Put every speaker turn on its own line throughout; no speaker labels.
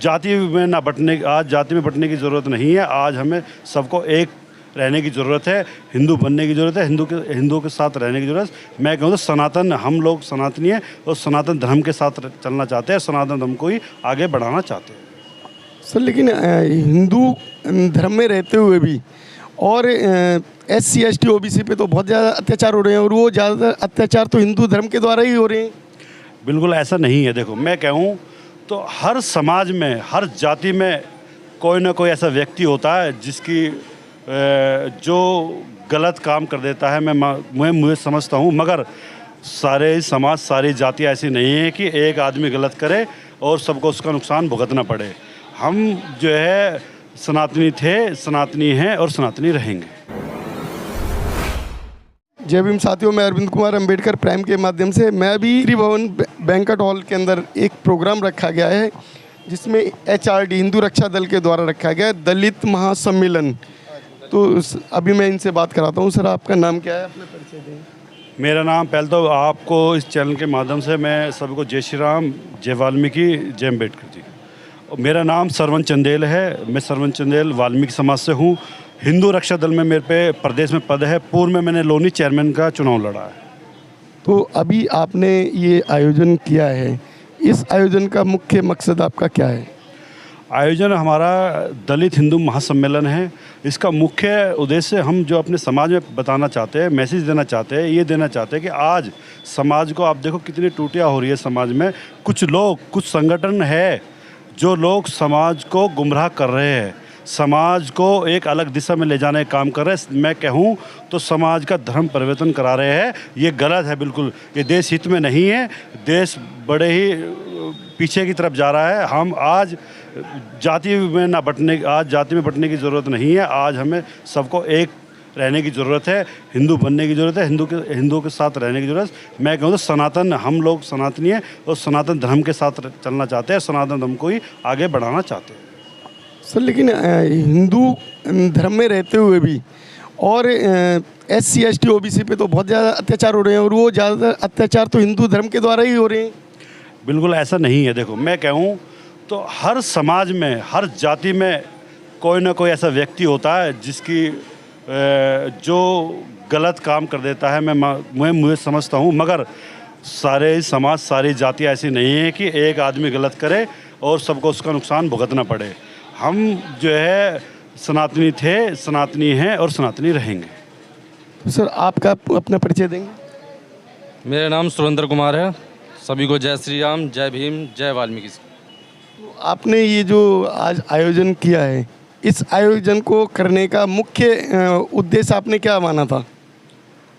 जाति में ना बंटने आज जाति में बंटने की ज़रूरत नहीं है। आज हमें सबको एक रहने की ज़रूरत है, हिंदू बनने की ज़रूरत है, हिंदू के साथ रहने की ज़रूरत। मैं कहूँ तो सनातन, हम लोग सनातनी हैं और सनातन धर्म के साथ चलना चाहते हैं, सनातन धर्म को ही आगे बढ़ाना चाहते हैं।
सर लेकिन हिंदू धर्म में रहते हुए भी और SC ST OBC पे तो बहुत ज़्यादा अत्याचार हो रहे हैं, और वो ज़्यादातर अत्याचार तो हिंदू धर्म के द्वारा ही हो रहे हैं।
बिल्कुल ऐसा नहीं है। देखो, मैं कहूँ तो हर समाज में, हर जाति में कोई ना कोई ऐसा व्यक्ति होता है जिसकी जो गलत काम कर देता है। मुझे समझता हूँ, मगर सारे समाज, सारी जाति ऐसी नहीं है कि एक आदमी गलत करे और सबको उसका नुकसान भुगतना पड़े। हम जो है सनातनी थे, सनातनी हैं और सनातनी रहेंगे।
जय भीम साथियों, मैं अरविंद कुमार अंबेडकर प्राइम के माध्यम से मैं अभी त्रिभुवन बैंक्वेट हॉल के अंदर एक प्रोग्राम रखा गया है जिसमें HRD हिंदू रक्षा दल के द्वारा रखा गया है दलित महासम्मेलन। तो अभी मैं इनसे बात कराता हूँ। सर आपका नाम क्या है, अपना परिचय दें।
मेरा नाम, पहले तो आपको इस चैनल के माध्यम से मैं सभी को जय श्री राम, जय वाल्मीकि, जय अम्बेडकर जी। मेरा नाम सरवन चंदेल है। मैं सरवन चंदेल वाल्मीकि समाज से हूँ। हिंदू रक्षा दल में मेरे पे प्रदेश में पद है। पूर्व में मैंने लोनी चेयरमैन का चुनाव लड़ा है।
तो अभी आपने ये आयोजन किया है, इस आयोजन का मुख्य मकसद आपका क्या है?
आयोजन हमारा दलित हिंदू महासम्मेलन है। इसका मुख्य उद्देश्य हम जो अपने समाज में बताना चाहते हैं, मैसेज देना चाहते हैं, ये देना चाहते हैं कि आज समाज को आप देखो कितनी टूटियाँ हो रही है समाज में। कुछ लोग, कुछ संगठन है जो लोग समाज को गुमराह कर रहे हैं, समाज को एक अलग दिशा में ले जाने का काम कर रहे हैं। मैं कहूँ तो समाज का धर्म परिवर्तन करा रहे हैं। ये गलत है बिल्कुल। ये देश हित में नहीं है। देश बड़े ही पीछे की तरफ जा रहा है। हम आज जाति में बंटने की ज़रूरत नहीं है। आज हमें सबको एक रहने की ज़रूरत है, हिंदू बनने की ज़रूरत है, हिंदू के साथ रहने की ज़रूरत। मैं कहूँ तो सनातन, हम लोग सनातनी हैं और सनातन धर्म के साथ चलना चाहते हैं, सनातन धर्म को ही आगे बढ़ाना चाहते हैं।
सर लेकिन हिंदू धर्म में रहते हुए भी और SC ST OBC पे तो बहुत ज़्यादा अत्याचार हो रहे हैं, और वो ज़्यादातर अत्याचार तो हिंदू धर्म के द्वारा ही हो रहे हैं।
बिल्कुल ऐसा नहीं है। देखो, मैं कहूँ तो हर समाज में, हर जाति में कोई ना कोई ऐसा व्यक्ति होता है जिसकी जो गलत काम कर देता है। मुझे समझता हूँ, मगर सारे समाज, सारी जाति ऐसी नहीं है कि एक आदमी गलत करे और सबको उसका नुकसान भुगतना पड़े। हम जो है सनातनी थे, सनातनी हैं और सनातनी रहेंगे।
तो सर आपका अपना परिचय देंगे।
मेरा नाम सुरेंद्र कुमार है। सभी को जय श्री राम, जय भीम, जय वाल्मीकि।
तो आपने ये जो आज आयोजन किया है, इस आयोजन को करने का मुख्य उद्देश्य आपने क्या माना था?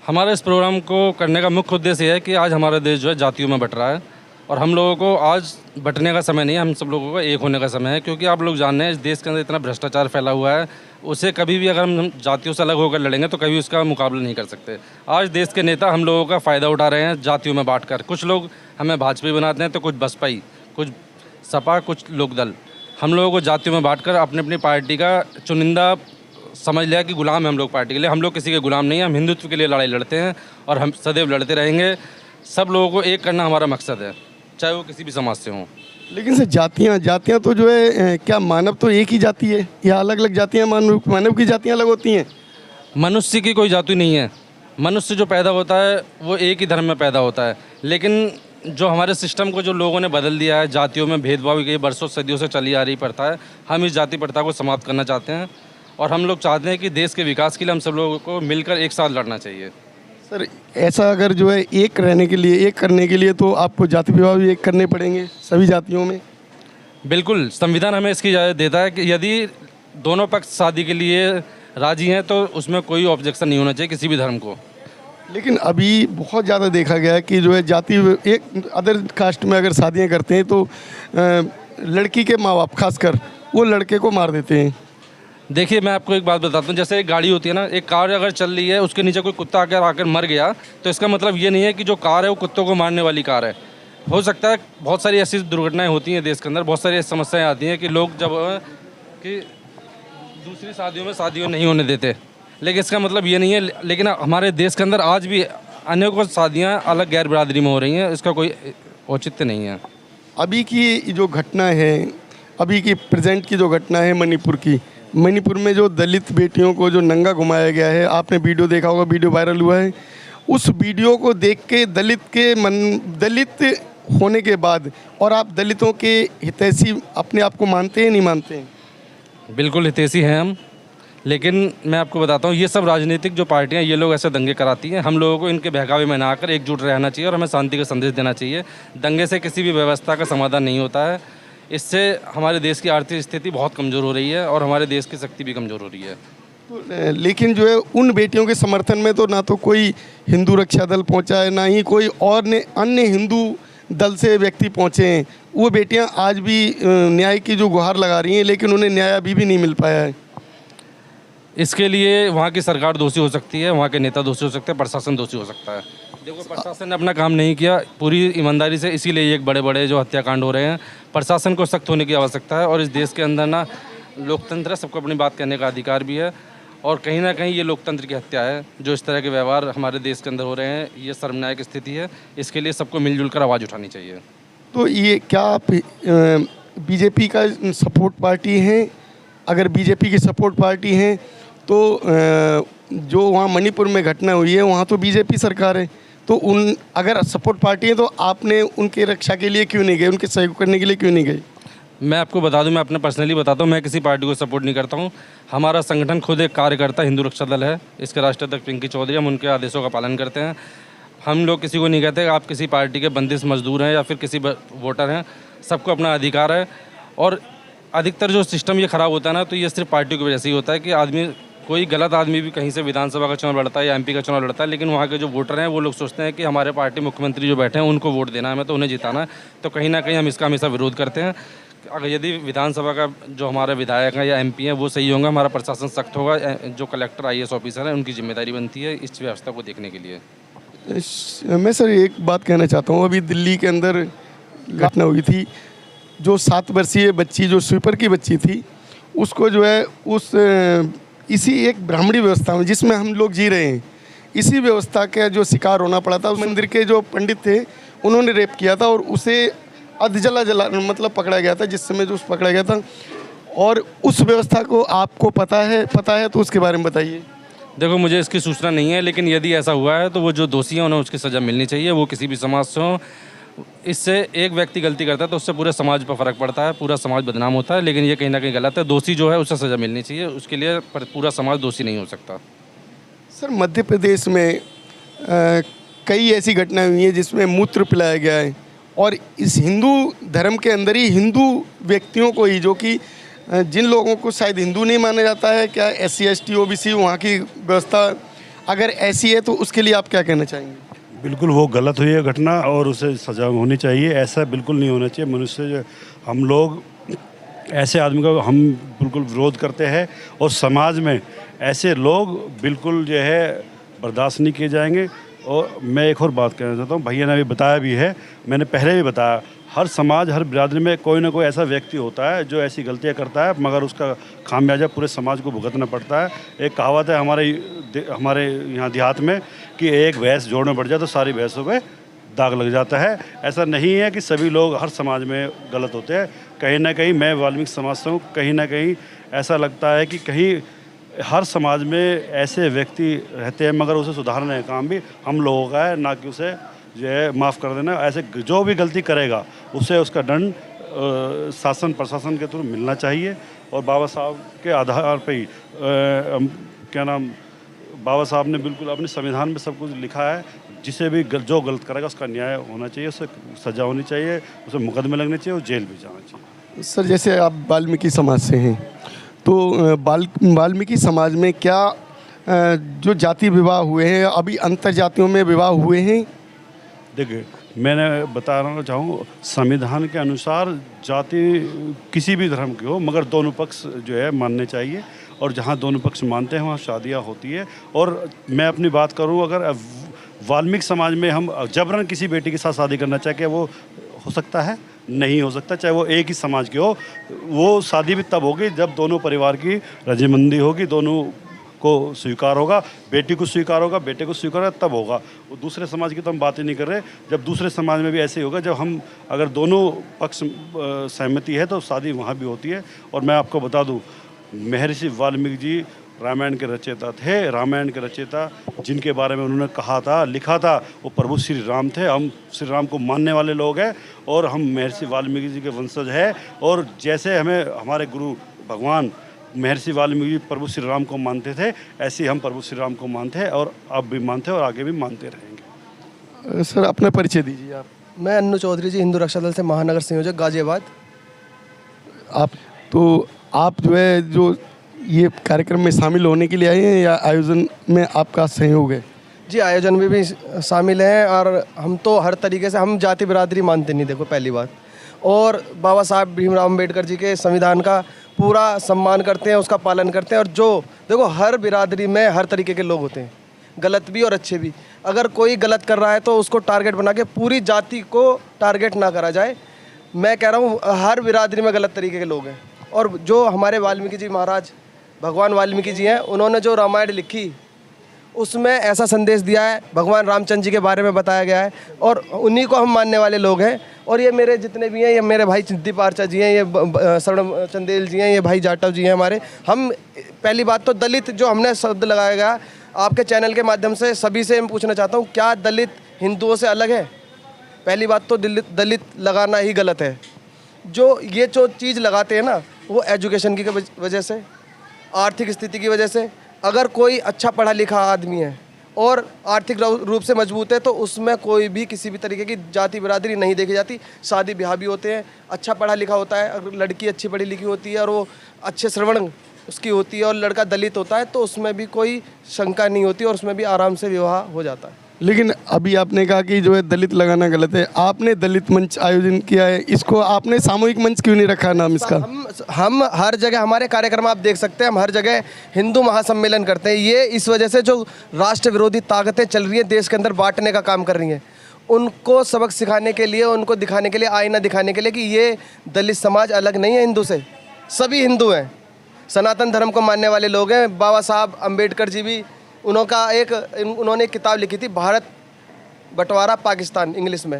हमारे इस प्रोग्राम को करने का मुख्य उद्देश्य यह है कि आज हमारा देश जो है जातियों में बट रहा है, और हम लोगों को आज बटने का समय नहीं है, हम सब लोगों का एक होने का समय है। क्योंकि आप लोग जान रहे हैं इस देश के अंदर इतना भ्रष्टाचार फैला हुआ है, उसे कभी भी अगर हम जातियों से अलग होकर लड़ेंगे तो कभी उसका मुकाबला नहीं कर सकते। आज देश के नेता हम लोगों का फ़ायदा उठा रहे हैं जातियों में बांटकर। कुछ लोग हमें भाजपा बनाते हैं तो कुछ बसपाई, कुछ सपा, कुछ लोकदल। हम लोगों को जातियों में बांटकर अपनी अपनी पार्टी का चुनिंदा समझ लिया कि गुलाम है हम लोग पार्टी के लिए। हम लोग किसी के गुलाम नहीं हैं। हम हिंदुत्व के लिए लड़ाई लड़ते हैं और हम सदैव लड़ते रहेंगे। सब लोगों को एक करना हमारा मकसद है, चाहे वो किसी भी समाज से हों।
लेकिन सर जातियाँ तो जो है क्या मानव तो एक ही जाति है या अलग अलग जातियाँ? मानव की जातियाँ अलग होती हैं?
मनुष्य की कोई जाति नहीं है। मनुष्य जो पैदा होता है वो एक ही धर्म में पैदा होता है। लेकिन जो हमारे सिस्टम को जो लोगों ने बदल दिया है, जातियों में भेदभाव की वर्षों सदियों से चली आ रही प्रथा है, हम इस जाति प्रथा को समाप्त करना चाहते हैं। और हम लोग चाहते हैं कि देश के विकास के लिए हम सब लोगों को मिलकर एक साथ लड़ना चाहिए।
सर ऐसा अगर जो है एक रहने के लिए, एक करने के लिए तो आपको जाति विवाह भी एक करने पड़ेंगे सभी जातियों में?
बिल्कुल, संविधान हमें इसकी इजाज़त देता है कि यदि दोनों पक्ष शादी के लिए राजी हैं तो उसमें कोई ऑब्जेक्शन नहीं होना चाहिए किसी भी धर्म को।
लेकिन अभी बहुत ज़्यादा देखा गया है कि जो है जाति, एक अदर कास्ट में अगर शादियां करते हैं तो लड़की के माँ बाप खासकर वो लड़के को मार देते हैं।
देखिए, मैं आपको एक बात बताता हूँ। जैसे एक गाड़ी होती है ना, एक कार अगर चल रही है, उसके नीचे कोई कुत्ता आकर मर गया तो इसका मतलब ये नहीं है कि जो कार है वो कुत्तों को मारने वाली कार है। हो सकता है बहुत सारी ऐसी दुर्घटनाएं होती हैं देश के अंदर, बहुत सारी ऐसी समस्याएं आती हैं कि लोग जब कि दूसरी शादियों नहीं होने देते, लेकिन इसका मतलब ये नहीं है। लेकिन हमारे देश के अंदर आज भी अनेकों शादियाँ अलग गैर बिरादरी में हो रही हैं, इसका कोई औचित्य नहीं है।
अभी की जो घटना है अभी की प्रेजेंट की जो घटना है मणिपुर की, मणिपुर में जो दलित बेटियों को जो नंगा घुमाया गया है, आपने वीडियो देखा होगा, वीडियो वायरल हुआ है। उस वीडियो को देख के दलित होने के बाद और आप दलितों के हितैषी अपने आप को मानते हैं, नहीं मानते हैं?
बिल्कुल हितैषी हैं हम, लेकिन मैं आपको बताता हूँ, ये सब राजनीतिक जो पार्टियाँ, ये लोग ऐसे दंगे कराती हैं। हम लोगों को इनके बहकावे में ना आकर एकजुट रहना चाहिए और हमें शांति का संदेश देना चाहिए। दंगे से किसी भी व्यवस्था का समाधान नहीं होता है। इससे हमारे देश की आर्थिक स्थिति बहुत कमज़ोर हो रही है और हमारे देश की शक्ति भी कमज़ोर हो रही है।
तो लेकिन जो है उन बेटियों के समर्थन में तो ना तो कोई हिंदू रक्षा दल पहुंचा है, ना ही कोई और ने अन्य हिंदू दल से व्यक्ति पहुंचे हैं। वो बेटियां आज भी न्याय की जो गुहार लगा रही हैं, लेकिन उन्हें न्याय अभी भी नहीं मिल पाया है।
इसके लिए वहाँ की सरकार दोषी हो सकती है, वहाँ के नेता दोषी हो सकते हैं, प्रशासन दोषी हो सकता है। देखो, प्रशासन ने अपना काम नहीं किया पूरी ईमानदारी से, इसीलिए ये बड़े बड़े जो हत्याकांड हो रहे हैं। प्रशासन को सख्त होने की आवश्यकता है और इस देश के अंदर ना लोकतंत्र है, सबको अपनी बात कहने का अधिकार भी है और कहीं ना कहीं ये लोकतंत्र की हत्या है। जो इस तरह के व्यवहार हमारे देश के अंदर हो रहे हैं, ये शर्मनाक स्थिति है। इसके लिए सबको मिलजुल कर आवाज़ उठानी चाहिए।
तो ये क्या आप बीजेपी का सपोर्ट पार्टी हैं? अगर बीजेपी की सपोर्ट पार्टी हैं तो जो वहाँ मणिपुर में घटना हुई है वहाँ तो बीजेपी सरकार है, तो उन अगर सपोर्ट पार्टी है तो आपने उनके रक्षा के लिए क्यों नहीं गए, उनके सहयोग करने के लिए क्यों नहीं गए?
मैं आपको बता दूं, मैं अपने पर्सनली बताता हूं, मैं किसी पार्टी को सपोर्ट नहीं करता हूं। हमारा संगठन खुद एक कार्यकर्ता हिंदू रक्षा दल है, इसके राष्ट्रीय अध्यक्ष पिंकी चौधरी, हम उनके आदेशों का पालन करते हैं। हम लोग किसी को नहीं कहते आप किसी पार्टी के बंदिश मजदूर हैं या फिर किसी वोटर हैं, सबको अपना अधिकार है। और अधिकतर जो सिस्टम ये ख़राब होता है ना, तो ये सिर्फ पार्टी की वजह से ही होता है कि आदमी, कोई गलत आदमी भी कहीं से विधानसभा का चुनाव लड़ता है या एमपी का चुनाव लड़ता है, लेकिन वहाँ के जो वोटर हैं वो लोग सोचते हैं कि हमारे पार्टी मुख्यमंत्री जो बैठे हैं उनको वोट देना है, हमें तो उन्हें जिताना है। तो कहीं ना कहीं हम इसका हमेशा विरोध करते हैं। अगर यदि विधानसभा का जो हमारे विधायक हैं या एमपी हैं वो सही होंगे, हमारा प्रशासन सख्त होगा, जो कलेक्टर IAS ऑफिसर हैं उनकी जिम्मेदारी बनती है इस व्यवस्था को देखने के लिए।
मैं सर एक बात कहना चाहता हूँ, अभी दिल्ली के अंदर घटना हुई थी, जो 7 वर्षीय बच्ची, जो स्वीपर की बच्ची थी, उसको जो है इसी एक ब्राह्मणी व्यवस्था में जिसमें हम लोग जी रहे हैं, इसी व्यवस्था का जो शिकार होना पड़ा था। उस मंदिर के जो पंडित थे उन्होंने रेप किया था और उसे अधजला मतलब पकड़ा गया था, जिस समय जो उस पकड़ा गया था। और उस व्यवस्था को आपको पता है तो उसके बारे में बताइए।
देखो, मुझे इसकी सूचना नहीं है, लेकिन यदि ऐसा हुआ है तो वो जो दोषी हैं उन्हें उसकी सज़ा मिलनी चाहिए, वो किसी भी समाज से हो। इससे एक व्यक्ति गलती करता है तो उससे पूरे समाज पर फ़र्क पड़ता है, पूरा समाज बदनाम होता है, लेकिन ये कहीं ना कहीं गलत है। दोषी जो है उसे सज़ा मिलनी चाहिए, उसके लिए पूरा समाज दोषी नहीं हो सकता।
सर, मध्य प्रदेश में कई ऐसी घटनाएं हुई हैं जिसमें मूत्र पिलाया गया है और इस हिंदू धर्म के अंदर ही हिंदू व्यक्तियों को ही, जो कि जिन लोगों को शायद हिंदू नहीं माना जाता है, क्या SC ST OBC वहाँ की व्यवस्था अगर ऐसी है तो उसके लिए आप क्या कहना चाहेंगे?
बिल्कुल वो गलत हुई है घटना और उसे सज़ा होनी चाहिए। ऐसा बिल्कुल नहीं होना चाहिए। मनुष्य, हम लोग ऐसे आदमी का हम बिल्कुल विरोध करते हैं और समाज में ऐसे लोग बिल्कुल जो है बर्दाश्त नहीं किए जाएंगे। और मैं एक और बात कहना चाहता हूँ, भैया ने अभी बताया भी है, मैंने पहले भी बताया, हर समाज, हर बिरादरी में कोई ना कोई ऐसा व्यक्ति होता है जो ऐसी गलतियाँ करता है, मगर उसका खामियाजा पूरे समाज को भुगतना पड़ता है। एक कहावत है हमारे यहाँ देहात में कि एक भैंस जोड़ में बढ़ जाए तो सारी भैंसों पे दाग लग जाता है। ऐसा नहीं है कि सभी लोग हर समाज में गलत होते हैं। कहीं ना कहीं मैं वाल्मीकि समाज से हूँ, कहीं ना कहीं ऐसा लगता है कि कहीं हर समाज में ऐसे व्यक्ति रहते हैं, मगर उसे सुधारने का काम भी हम लोगों का है, ना कि उसे जो है माफ़ कर देना। ऐसे जो भी गलती करेगा उसे उसका दंड शासन प्रशासन के थ्रू मिलना चाहिए। और बाबा साहब के आधार पे ही बाबा साहब ने बिल्कुल अपने संविधान में सब कुछ लिखा है, जिसे भी जो गलत करेगा उसका न्याय होना चाहिए, उसे सज़ा होनी चाहिए, उसे मुकदमे लगने चाहिए और जेल भी जाना चाहिए।
सर, जैसे आप वाल्मीकि समाज से हैं, तो वाल्मीकि समाज में क्या जो जाति विवाह हुए हैं, अभी अंतर जातियों में विवाह हुए हैं?
देखिए, मैंने बताना चाहूँ, संविधान के अनुसार जाति किसी भी धर्म की हो, मगर दोनों पक्ष जो है मानने चाहिए और जहाँ दोनों पक्ष मानते हैं वहाँ शादियाँ होती है। और मैं अपनी बात करूँ, अगर वाल्मीकि समाज में हम जबरन किसी बेटी के साथ शादी करना चाहे, क्या वो हो सकता है? नहीं हो सकता। चाहे वो एक ही समाज की हो, वो शादी भी तब होगी जब दोनों परिवार की रजामंदी होगी, दोनों को स्वीकार होगा, बेटी को स्वीकार होगा, बेटे को स्वीकार होगा, तब होगा। वो दूसरे समाज की तो हम बात ही नहीं कर रहे। जब दूसरे समाज में भी ऐसे ही होगा, जब हम अगर दोनों पक्ष सहमति है तो शादी वहाँ भी होती है। और मैं आपको बता दूँ, महर्षि वाल्मीकि जी रामायण के रचयिता थे। रामायण के रचयिता जिनके बारे में उन्होंने कहा था, लिखा था, वो प्रभु श्री राम थे। हम श्री राम को मानने वाले लोग हैं और हम महर्षि वाल्मीकि जी के वंशज हैं। और जैसे हमें हमारे गुरु भगवान महर्षि वाल्मीकि जी प्रभु श्री राम को मानते थे, ऐसे ही हम प्रभु श्री राम को मानते हैं और अब भी मानते हैं और आगे भी मानते रहेंगे।
सर अपना परिचय दीजिए आप।
मैं अन्नू चौधरी जी, हिंदू रक्षा दल से महानगर संयोजक, गाजियाबाद।
आप जो है जो ये कार्यक्रम में शामिल होने के लिए आए हैं या आयोजन में आपका सहयोग है?
जी, आयोजन में भी शामिल हैं और हम तो हर तरीके से, हम जाति बिरादरी मानते नहीं, देखो पहली बात। और बाबा साहब भीमराव अम्बेडकर जी के संविधान का पूरा सम्मान करते हैं, उसका पालन करते हैं। और जो देखो, हर बिरादरी में हर तरीके के लोग होते हैं, गलत भी और अच्छे भी। अगर कोई गलत कर रहा है तो उसको टारगेट बना के पूरी जाति को टारगेट ना करा जाए। मैं कह रहा हूँ हर बिरादरी में गलत तरीके के लोग हैं। और जो हमारे वाल्मीकि जी महाराज, भगवान वाल्मीकि जी हैं, उन्होंने जो रामायण लिखी उसमें ऐसा संदेश दिया है, भगवान रामचंद्र जी के बारे में बताया गया है और उन्हीं को हम मानने वाले लोग हैं। और ये मेरे जितने भी हैं, ये मेरे भाई चिंती पारचा जी हैं, ये शरण चंदेल जी हैं, ये भाई जाटव जी हैं हमारे। हम पहली बात तो दलित जो हमने शब्द लगाया गया आपके चैनल के माध्यम से सभी से मैं पूछना चाहता हूँ, क्या दलित हिंदुओं से अलग है? पहली बात तो दलित लगाना ही गलत है। जो ये जो चीज़ लगाते हैं ना, वो एजुकेशन की वजह से, आर्थिक स्थिति की वजह से। अगर कोई अच्छा पढ़ा लिखा आदमी है और आर्थिक रूप से मजबूत है तो उसमें कोई भी किसी भी तरीके की जाति बिरादरी नहीं देखी जाती। शादी ब्याह भी होते हैं, अच्छा पढ़ा लिखा होता है, अगर लड़की अच्छी पढ़ी लिखी होती है और वो अच्छे श्रवण उसकी होती है और लड़का दलित होता है तो उसमें भी कोई शंका नहीं होती और उसमें भी आराम से विवाह हो जाता है।
लेकिन अभी आपने कहा कि जो है दलित लगाना गलत है। आपने दलित मंच आयोजन किया है, इसको आपने सामूहिक मंच क्यों नहीं रखा नाम इसका?
हम हर जगह हमारे कार्यक्रम आप देख सकते हैं, हम हर जगह हिंदू महासम्मेलन करते हैं। ये इस वजह से जो राष्ट्र विरोधी ताकतें चल रही हैं देश के अंदर, बांटने का काम कर रही हैं, उनको सबक सिखाने के लिए, उनको दिखाने के लिए, आईना दिखाने के लिए कि ये दलित समाज अलग नहीं है हिंदू से, सभी हिंदू हैं, सनातन धर्म को मानने वाले लोग हैं। बाबा साहब अम्बेडकर जी भी, उन्होंने एक किताब लिखी थी, भारत बंटवारा पाकिस्तान, इंग्लिश में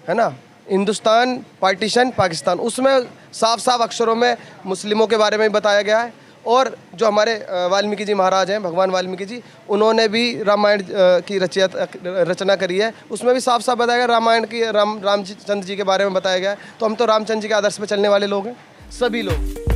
है ना, हिंदुस्तान पार्टीशन पाकिस्तान। उसमें साफ साफ अक्षरों में मुस्लिमों के बारे में बताया गया है। और जो हमारे वाल्मीकि जी महाराज हैं, भगवान वाल्मीकि जी, उन्होंने भी रामायण की रचना करी है, उसमें भी साफ साफ बताया गया, रामायण की रामचंद्र जी के बारे में बताया गया है। तो हम तो रामचंद्र जी के आदर्श पे चलने वाले लोग हैं, सभी लोग।